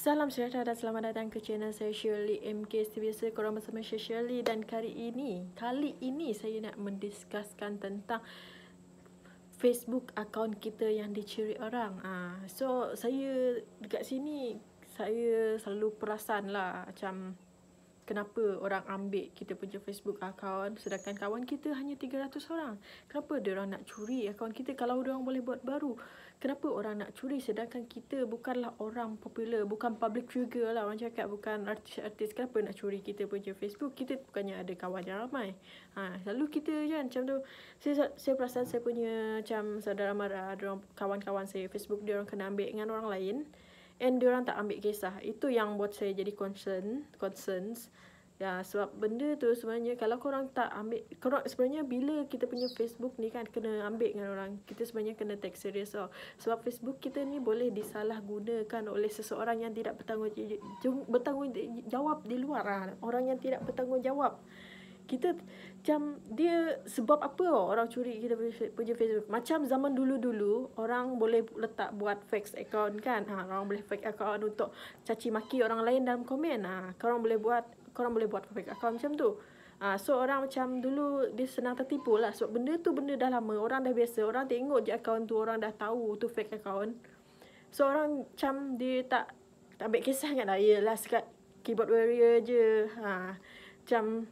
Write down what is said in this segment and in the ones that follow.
Salam sejahtera dan selamat datang ke channel saya Shirley MK. Seperti biasa korang bersama saya Shirley, dan kali ini saya nak mendiskuskan tentang Facebook akaun kita yang dicuri orang. So saya dekat sini saya selalu perasan lah macam kenapa orang ambil kita punya Facebook akaun sedangkan kawan kita hanya 300 orang. Kenapa dia orang nak curi akaun kita kalau dia orang boleh buat baru? Kenapa orang nak curi sedangkan kita bukanlah orang popular, bukan public figure lah orang cakap, bukan artis-artis. Kenapa nak curi kita punya Facebook? Kita bukannya ada kawan yang ramai. Lalu kita kan macam tu. Saya perasan saya punya macam saudara mara, kawan-kawan saya Facebook dia orang kena ambil dengan orang lain. And diorang tak ambil kisah. Itu yang buat saya jadi concerns. Ya, sebab benda tu sebenarnya kalau korang tak ambil, korang sebenarnya bila kita punya Facebook ni kan kena ambil dengan orang, kita sebenarnya kena take serious tau. Sebab Facebook kita ni boleh disalahgunakan oleh seseorang yang tidak bertanggungjawab di luar. Orang yang tidak bertanggungjawab. Kita macam dia sebab apa orang curi kita punya Facebook. Macam zaman dulu-dulu orang boleh buat fake account kan. Orang boleh fake account untuk caci maki orang lain dalam komen. Korang boleh buat fake account macam tu. So orang macam dulu dia senang tertipu lah. Sebab benda tu benda dah lama, orang dah biasa. Orang tengok je account tu, orang dah tahu tu fake account. So orang macam dia tak ambil kisah kan. Yelah sekat keyboard warrior je. Macam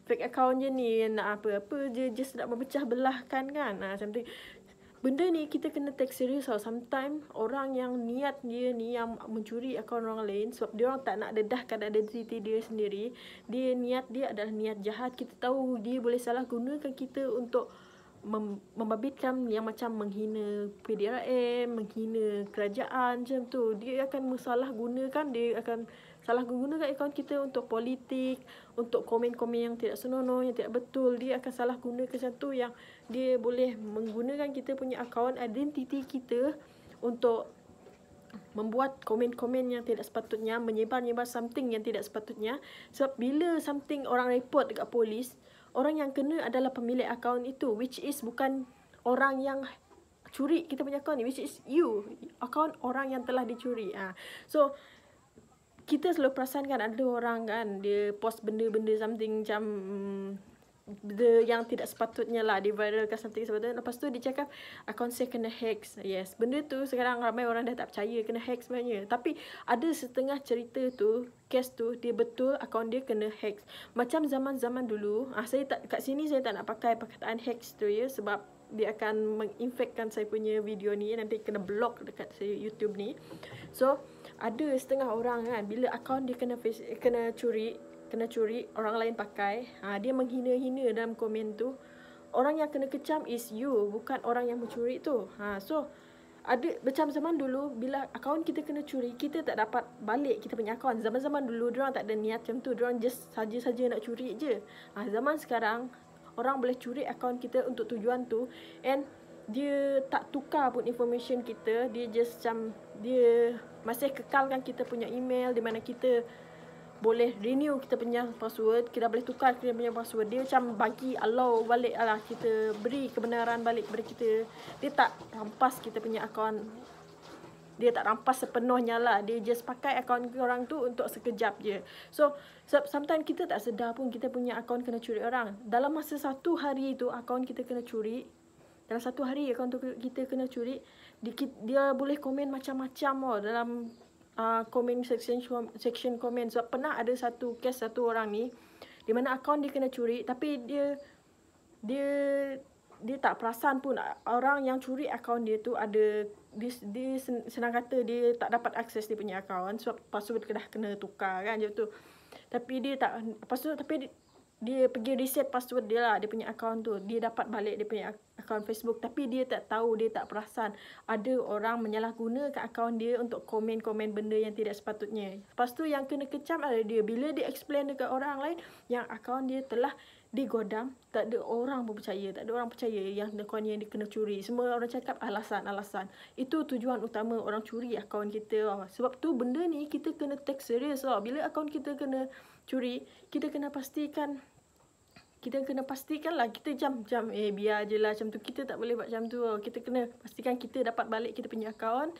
fake account je ni, nak apa-apa je, just nak memecah belahkan kan. Macam tu. Benda ni kita kena take serious tau. Sometimes orang yang niat dia ni yang mencuri akaun orang lain sebab dia orang tak nak dedahkan identiti dia sendiri. Niat dia adalah niat jahat. Kita tahu dia boleh salah gunakan kita untuk membabitkan yang macam menghina PDRM, menghina kerajaan macam tu. Dia akan salah gunakan akaun kita untuk politik, untuk komen-komen yang tidak senonoh, yang tidak betul. Dia akan salah gunakan macam tu, yang dia boleh menggunakan kita punya akaun, identiti kita untuk membuat komen-komen yang tidak sepatutnya, menyebar something yang tidak sepatutnya. Sebab bila something orang report dekat polis, orang yang kena adalah pemilik akaun itu, which is bukan orang yang curi kita punya akaun ni, which is you, akaun orang yang telah dicuri. So kita selalu perasan kan ada orang kan dia post benda-benda something macam yang tidak sepatutnya lah, dia viralkan something sepatutnya. Lepas tu dia cakap akaun saya kena hack. Yes, benda tu sekarang ramai orang dah tak percaya kena hack sebenarnya. Tapi ada setengah cerita tu, kes tu dia betul akaun dia kena hack. Macam zaman-zaman dulu, saya tak kat sini saya tak nak pakai perkataan hack tu ya, sebab dia akan menginfectkan saya punya video ni, nanti kena block dekat saya YouTube ni. So ada setengah orang kan bila akaun dia kena curi, orang lain pakai, dia menghina-hina dalam komen tu. Orang yang kena kecam is you, bukan orang yang mencuri tu. So ada macam zaman dulu bila akaun kita kena curi, kita tak dapat balik kita punya akaun. Zaman-zaman dulu diorang tak ada niat macam tu, diorang just saja-saja nak curi je. Zaman sekarang orang boleh curi akaun kita untuk tujuan tu, and dia tak tukar pun information kita. Dia just macam dia masih kekalkan kita punya email, di mana kita boleh renew kita punya password, kita boleh tukar kita punya password. Dia macam bagi allow balik lah, kita beri kebenaran balik kepada kita. Dia tak rampas kita punya akaun, dia tak rampas sepenuhnya lah. Dia just pakai akaun orang tu untuk sekejap je. So sometimes kita tak sedar pun kita punya akaun kena curi orang. Dalam masa satu hari tu akaun kita kena curi. Dalam satu hari akaun tu kita kena curi, dia boleh komen macam-macam dalam comment section komen. Sebab pernah ada satu kes satu orang ni di mana akaun dia kena curi, tapi dia tak perasan pun orang yang curi akaun dia tu ada dia senang kata dia tak dapat akses dia punya akaun sebab password dah kena tukar kan je tu. Tapi dia tak dia pergi reset password dia lah, dia punya akaun tu. Dia dapat balik dia punya akaun Facebook, tapi dia tak tahu, dia tak perasan ada orang menyalahgunakan akaun dia untuk komen-komen benda yang tidak sepatutnya. Lepas tu yang kena kecam adalah dia. Bila dia explain dekat orang lain yang akaun dia telah digodam, tak ada orang pun percaya. Tak ada orang percaya yang akaun yang dia kena curi. Semua orang cakap alasan-alasan. Itu tujuan utama orang curi akaun kita. Sebab tu benda ni kita kena take serious. Bila akaun kita kena curi, kita kena pastikan kita kena pastikan lah, kita jam biar je lah macam tu, kita tak boleh buat macam tu. Kita kena pastikan kita dapat balik kita punya akaun.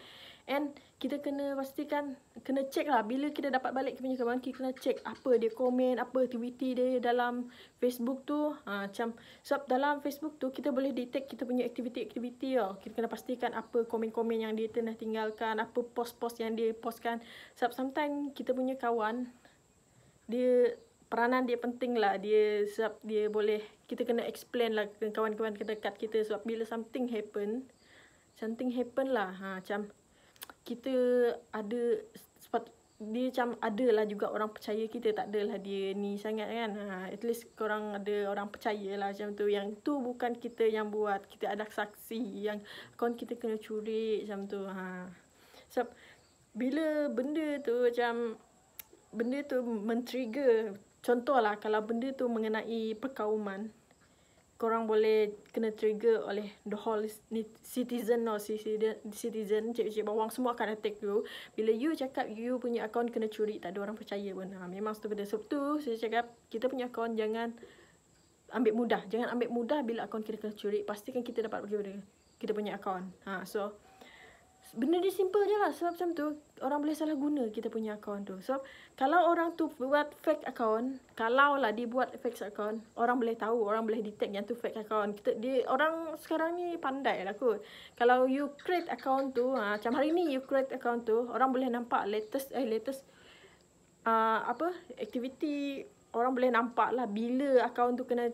And kita kena pastikan, kena check lah, bila kita dapat balik kita punya akaun, kita kena check apa dia komen, apa aktiviti dia dalam Facebook tu. Macam sebab dalam Facebook tu kita boleh detect kita punya aktiviti-aktiviti tau. Kita kena pastikan apa komen-komen yang dia pernah tinggalkan, apa post-post yang dia postkan. Sebab sometimes kita punya kawan, peranan dia penting lah. Sebab dia boleh, kita kena explain lah ke kawan-kawan dekat kita. Sebab bila something happen lah. Macam kita ada, sebab dia macam ada lah juga orang percaya kita, tak adalah dia ni sangat kan. At least korang ada orang percaya lah macam tu. Yang tu bukan kita yang buat, kita ada saksi yang akaun kita kena curi macam tu. Sebab bila benda tu men-trigger, contohlah kalau benda tu mengenai perkauman, korang boleh kena trigger oleh the whole citizen, cik-cik bawang semua akan attack you. Bila you cakap you punya akaun kena curi, tak ada orang percaya pun. Memang sebab tu saya cakap kita punya akaun jangan ambil mudah. Jangan ambil mudah bila akaun kita kena curi. Pastikan kita dapat bagi kita punya akaun. So benda dia simple je lah. Sebab macam tu orang boleh salah guna kita punya akaun tu. So kalau orang tu buat fake akaun, kalau lah dia buat fake akaun, orang boleh tahu, orang boleh detect yang tu fake akaun. Orang sekarang ni pandai lah kot. Kalau you create akaun tu, macam hari ni you create akaun tu, orang boleh nampak latest aktiviti. Orang boleh nampak lah bila akaun tu kena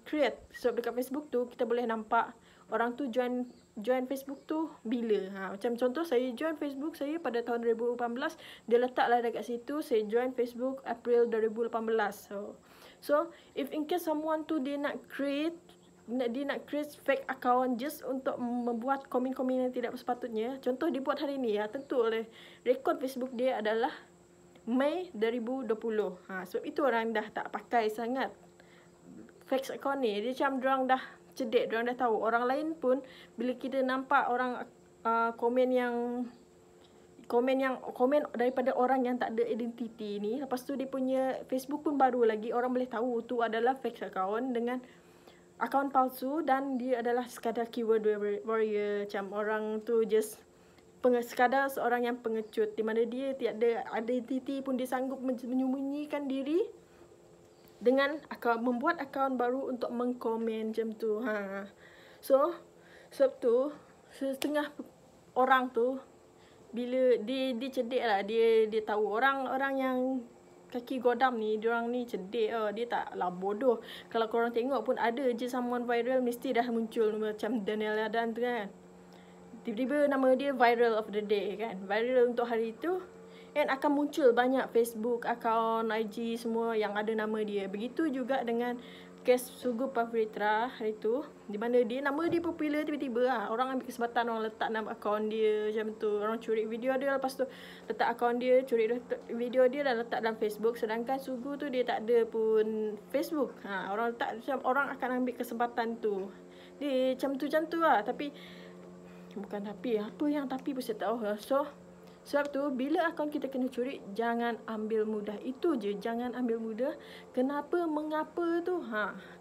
create. So dekat Facebook tu kita boleh nampak orang tu join Facebook tu bila. Macam contoh saya join Facebook saya pada tahun 2018, dia letaklah dekat situ saya join Facebook April 2018. So if in case someone tu dia nak create fake account just untuk membuat komen-komen yang tidak sepatutnya, contoh dia buat hari ni, tentu oleh rekod Facebook dia adalah Mei 2020. Sebab itu orang dah tak pakai sangat fake account ni. Dia macam diorang dah cerdik, diorang dah tahu. Orang lain pun bila kita nampak orang komen daripada orang yang tak ada identiti ni, lepas tu dia punya Facebook pun baru lagi, orang boleh tahu tu adalah fake account dengan akaun palsu, dan dia adalah sekadar keyword warrior. Macam orang tu just sekadar seorang yang pengecut, di mana dia tiada identiti pun dia sanggup menyembunyikan diri dengan membuat akaun baru untuk mengkomen macam tu. So sebab tu setengah orang tu bila dia cerdik lah, dia tahu orang yang kaki godam ni, diorang ni cerdik. Dia taklah bodoh. Kalau korang tengok pun ada je someone viral, mesti dah muncul macam Daniel Adan tu kan. Tiba-tiba nama dia viral of the day kan, viral untuk hari tu, and akan muncul banyak Facebook, akaun, IG semua yang ada nama dia. Begitu juga dengan kes Sugu Pavitra hari tu, di mana nama dia popular, tiba-tiba orang ambil kesempatan, orang letak nama akaun dia macam tu. Orang curi video dia, lepas tu letak akaun dia, curi video dia dan letak dalam Facebook. Sedangkan Sugu tu dia tak ada pun Facebook. Orang letak macam, orang akan ambil kesempatan tu. Dia macam tu lah. Tapi pun saya tahu lah. So sebab tu bila akaun kita kena curi, jangan ambil mudah. Itu je, jangan ambil mudah. Mengapa tu?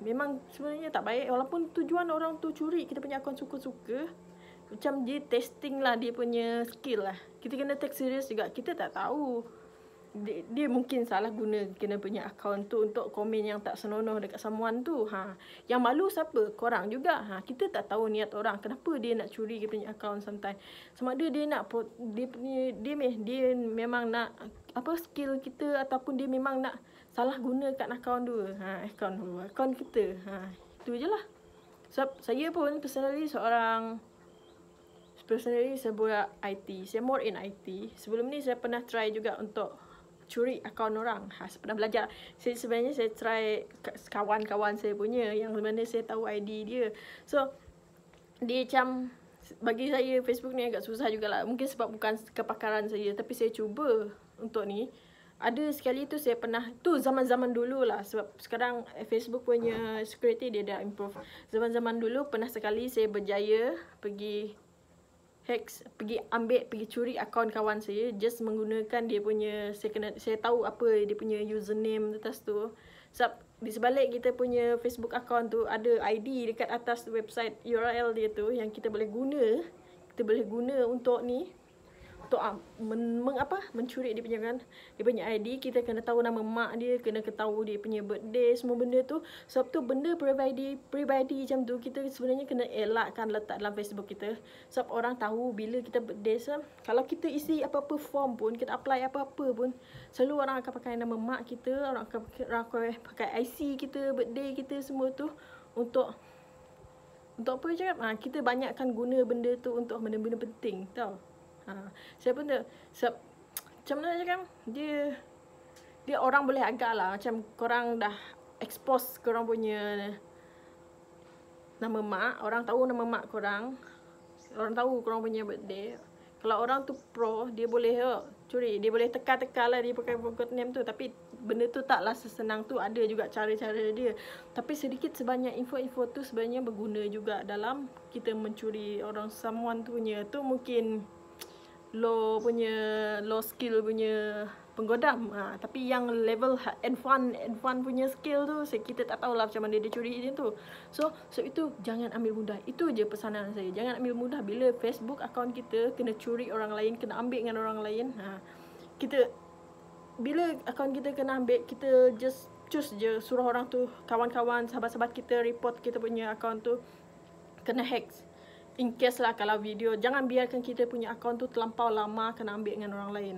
Memang sebenarnya tak baik. Walaupun tujuan orang tu curi kita punya akaun suka-suka, macam dia testing lah dia punya skill lah. Kita kena take serious juga. Kita tak tahu dia mungkin salah guna kena punya akaun tu untuk komen yang tak senonoh dekat someone tu. Yang malu siapa? Korang juga. Kita tak tahu niat orang, kenapa dia nak curi dia punya akaun sometimes. Sama ada dia nak dia memang nak skill kita, ataupun dia memang nak salah guna kat akaun tu. Akaun kita. Itu je lah. Sebab saya pun personally saya buat IT. Saya more in IT. Sebelum ni saya pernah try juga untuk curi akaun orang. Saya pernah belajar. Sebenarnya saya try kawan-kawan saya punya, yang mana saya tahu ID dia. So dia macam, bagi saya Facebook ni agak susah jugalah. Mungkin sebab bukan kepakaran saya, tapi saya cuba untuk ni. Ada sekali tu saya pernah, tu zaman-zaman dulu lah, sebab sekarang Facebook punya security dia dah improve. Zaman-zaman dulu pernah sekali saya berjaya pergi curi akaun kawan saya, just menggunakan dia punya, saya tahu apa dia punya username atas tu. Sebab di sebalik kita punya Facebook account tu ada ID dekat atas website URL dia tu yang kita boleh guna. Kita boleh guna untuk ni, untuk mencuri dia punya kan, dia punya ID. Kita kena tahu nama mak dia, kena tahu dia punya birthday, semua benda tu. Sebab tu benda peribadi macam tu kita sebenarnya kena elakkan letak dalam Facebook kita. Sebab orang tahu bila kita birthday. So, kalau kita isi apa-apa form pun, kita apply apa-apa pun, selalu orang akan pakai nama mak kita, orang akan pakai IC kita, birthday kita, semua tu untuk apa cakap? Kita banyakkan guna benda tu untuk benda-benda penting, tau. Saya pun sebab macam mana cakap, dia orang boleh agak lah macam korang dah expose korang punya nama mak, orang tahu nama mak korang, orang tahu korang punya birthday. Kalau orang tu pro, dia boleh curi, dia boleh teka-teka lah dia pakai code name tu. Tapi benda tu taklah sesenang tu, ada juga cara-cara dia. Tapi sedikit sebanyak info-info tu sebenarnya berguna juga dalam kita mencuri orang someone tu punya. Tu mungkin low skill punya penggodam. Tapi yang level advance punya skill tu, kita tak tahulah macam mana dia curi dia tu. So itu jangan ambil mudah. Itu je pesanan saya. Jangan ambil mudah bila Facebook account kita kena curi orang lain, kena ambil dengan orang lain. Kita bila account kita kena ambil, kita just choose je, suruh orang tu, kawan-kawan, sahabat-sahabat kita report kita punya account tu kena hack. In case lah kalau video, jangan biarkan kita punya account tu terlampau lama kena ambil dengan orang lain.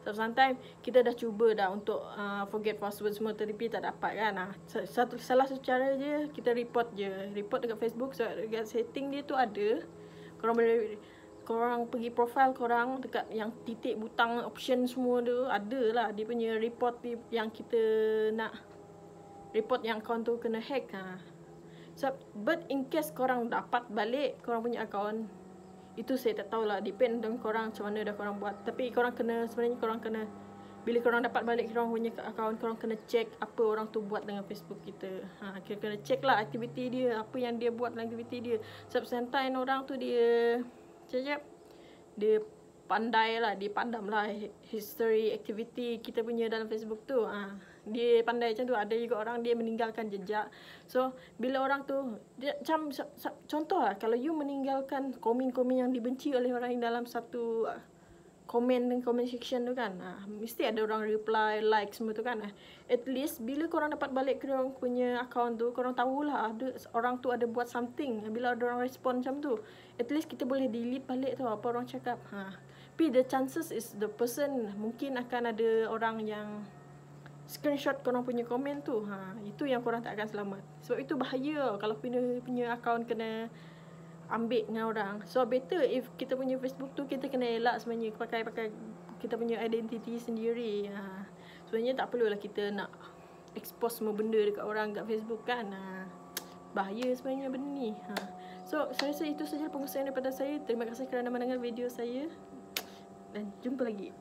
So sometimes kita dah cuba dah untuk forget password semua, tapi tak dapat kan. Salah satu cara je, kita report je. Report dekat Facebook. So dekat setting dia tu ada, korang pergi profile korang, dekat yang titik butang option semua tu ada lah dia punya report yang kita nak report yang account tu kena hack. So, but in case korang dapat balik korang punya account, itu saya tak tahulah, depend dengan korang macam mana dah korang buat. Tapi sebenarnya korang kena, bila korang dapat balik korang punya account, korang kena check apa orang tu buat dengan Facebook kita. Kita kena check lah aktiviti dia, apa yang dia buat dalam aktiviti dia. Sebab sometimes orang tu dia pandai lah, dia pandam lah history aktiviti kita punya dalam Facebook tu. Dia pandai macam tu. Ada juga orang dia meninggalkan jejak. So bila orang tu dia macam contoh lah, kalau you meninggalkan komen-komen yang dibenci oleh orang yang dalam satu komen dan comment section tu kan, mesti ada orang reply, like semua tu kan. At least bila korang dapat balik korang punya account tu, korang tahulah ada orang tu ada buat something. Bila ada orang respon macam tu, at least kita boleh delete balik tau apa orang cakap. Tapi the chances is the person, mungkin akan ada orang yang screenshot korang punya komen tu. Itu yang korang tak akan selamat. Sebab itu bahaya kalau punya account kena ambil dengan orang. So better if kita punya Facebook tu kita kena elak sebenarnya, pakai kita punya identiti sendiri. Sebenarnya tak perlulah kita nak expose semua benda dekat orang kat Facebook kan. Bahaya sebenarnya benda ni. So saya rasa itu saja pengusian daripada saya. Terima kasih kerana mendengar video saya dan jumpa lagi.